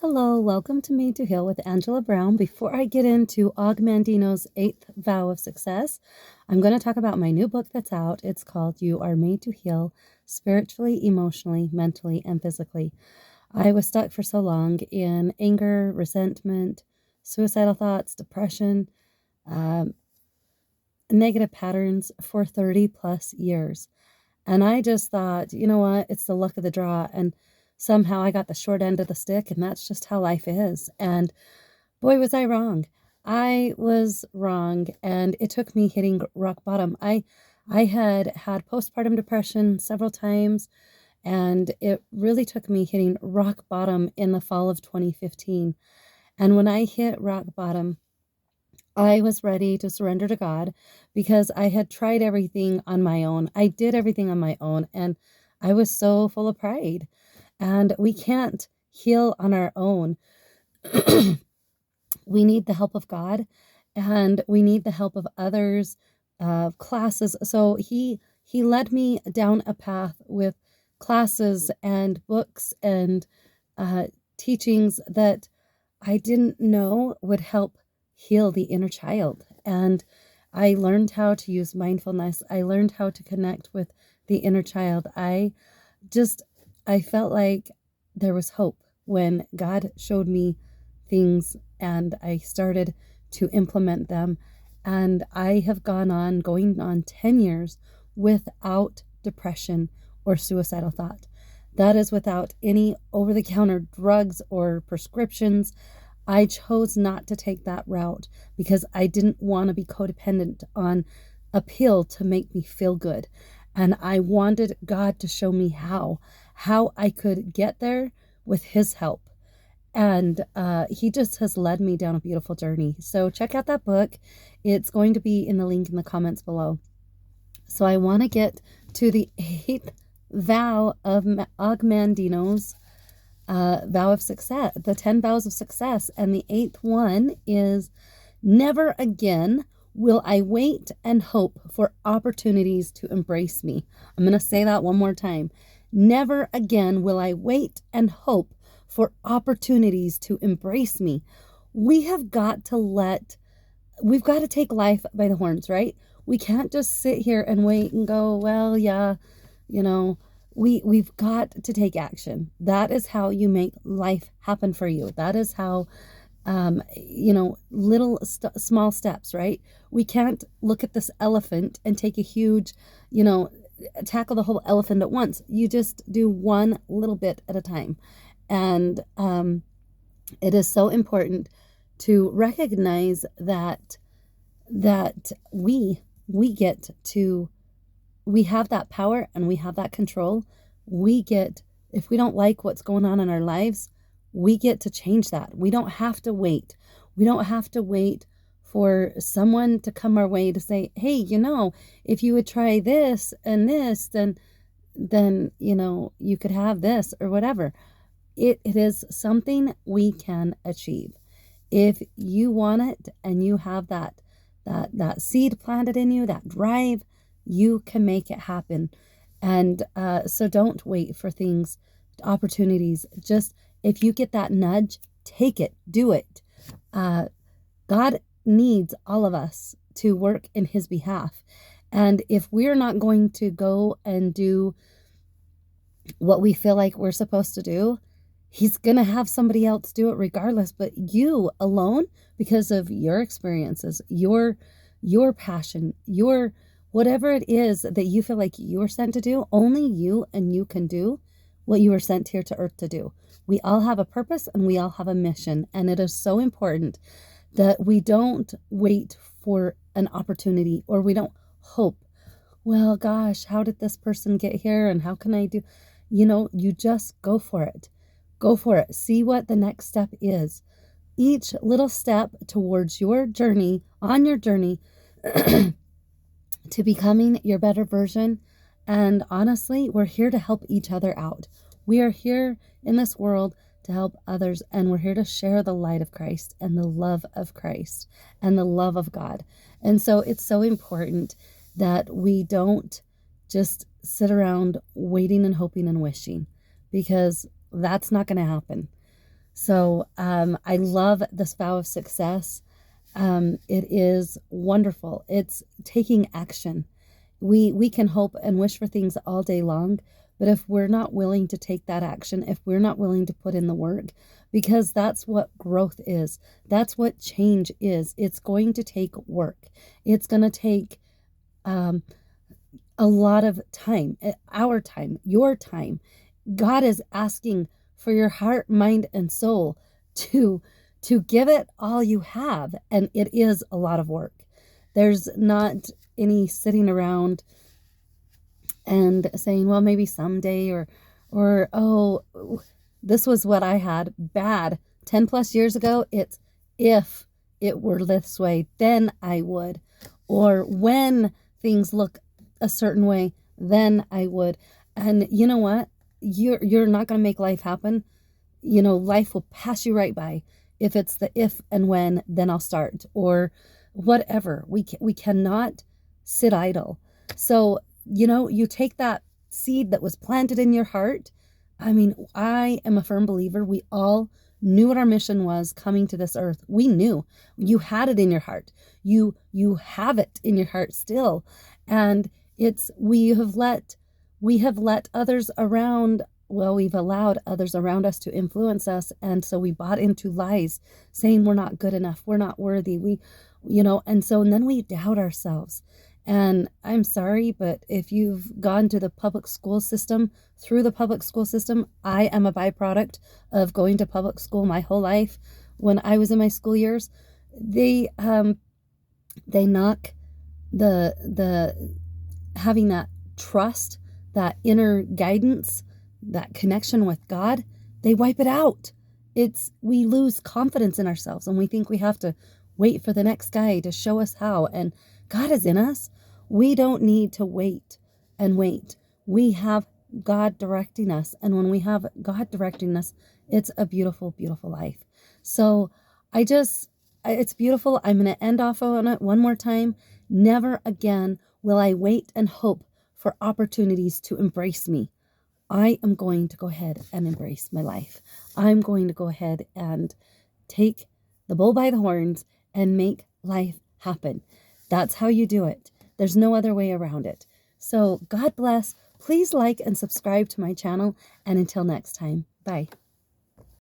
Hello, welcome to Made to Heal with Angela Brown. Before I get into Mandino'S 8th Vow of Success, I'm going to talk about my new book that's out. It's called You Are Made to Heal Spiritually, Emotionally, Mentally, and Physically. I was stuck for so long in anger, resentment, suicidal thoughts, depression, negative patterns for 30 plus years. And I just thought, you know what, it's the luck of the draw. And somehow I got the short end of the stick, and that's just how life is. And boy, was I wrong. I was wrong, and it took me hitting rock bottom. I had had postpartum depression several times, and it really took me hitting rock bottom in the fall of 2015. And when I hit rock bottom, I was ready to surrender to God because I had tried everything on my own. I did everything on my own, and I was so full of pride. And we can't heal on our own. We need the help of God, and we need the help of others, classes. So he led me down a path with classes and books and teachings that I didn't know would help heal the inner child. And I learned how to use mindfulness. I learned how to connect with the inner child. I felt like there was hope when God showed me things and I started to implement them. And I have going on 10 years without depression or suicidal thought. That is without any over-the-counter drugs or prescriptions. I chose not to take that route because I didn't want to be codependent on a pill to make me feel good. And I wanted God to show me how I could get there with his help. And he just has led me down a beautiful journey. So check out that book. It's going to be in the link in the comments below. So I want to get to the 8th vow of Mandino'S vow of success, the 10 vows of success. And the 8th one is, never again will I wait and hope for opportunities to embrace me. I'm going to say that one more time. Never again will I wait and hope for opportunities to embrace me. We've got to take life by the horns, right? We can't just sit here and wait and go, well, yeah, we've got to take action. That is how you make life happen for you. That is how, small steps, right? We can't look at this elephant and take a huge, tackle the whole elephant at once. You just do one little bit at a time. And it is so important to recognize that we have that power and we have that control. If we don't like what's going on in our lives, we get to change that. We don't have to wait. We don't have to wait for someone to come our way to say, hey, if you would try this and this, then you could have this or whatever. It is something we can achieve. If you want it and you have that seed planted in you, that drive, you can make it happen. And so don't wait for things, opportunities. Just if you get that nudge, take it, do it. God needs all of us to work in his behalf. And if we're not going to go and do what we feel like we're supposed to do, he's going to have somebody else do it regardless. But you alone, because of your experiences, your passion, your whatever it is that you feel like you're sent to do, only you and you can do what you were sent here to earth to do. We all have a purpose and we all have a mission. And it is so important that we don't wait for an opportunity, or we don't hope, well, gosh, how did this person get here? And how can I do? You just go for it. Go for it. See what the next step is. Each little step towards your journey, on your journey to becoming your better version. And honestly, we're here to help each other out. We are here in this world to help others, and we're here to share the light of Christ and the love of Christ and the love of God. And so it's so important that we don't just sit around waiting and hoping and wishing, because that's not going to happen. So I love this vow of success. It is wonderful. It's taking action. We can hope and wish for things all day long, but if we're not willing to take that action, if we're not willing to put in the work, because that's what growth is, that's what change is. It's going to take work. It's going to take a lot of time, our time, your time. God is asking for your heart, mind, and soul to give it all you have, and it is a lot of work. There's not any sitting around and saying, well, maybe someday, or oh, this was what I had bad 10 plus years ago. It's if it were this way, then I would. Or when things look a certain way, then I would. And you know what? You're not going to make life happen. You know, life will pass you right by. If it's the if and when, then I'll start, or whatever. We cannot sit idle. So, you know, you take that seed that was planted in your heart. I mean, I am a firm believer. We all knew what our mission was coming to this earth. We knew. You had it in your heart. You have it in your heart still. And it's we have let others around, well, we've allowed others around us to influence us, and so we bought into lies saying we're not good enough, we're not worthy, and then we doubt ourselves. And I'm sorry, but if you've gone to the public school system, through the public school system, I am a byproduct of going to public school my whole life. When I was in my school years, they knock the having that trust, that inner guidance, that connection with God, they wipe it out. We lose confidence in ourselves, and we think we have to wait for the next guy to show us how. And God is in us. We don't need to wait and wait. We have God directing us. And when we have God directing us, it's a beautiful, beautiful life. So it's beautiful. I'm going to end off on it one more time. Never again will I wait and hope for opportunities to embrace me. I am going to go ahead and embrace my life. I'm going to go ahead and take the bull by the horns and make life happen. That's how you do it. There's no other way around it. So God bless. Please like and subscribe to my channel. And until next time, bye.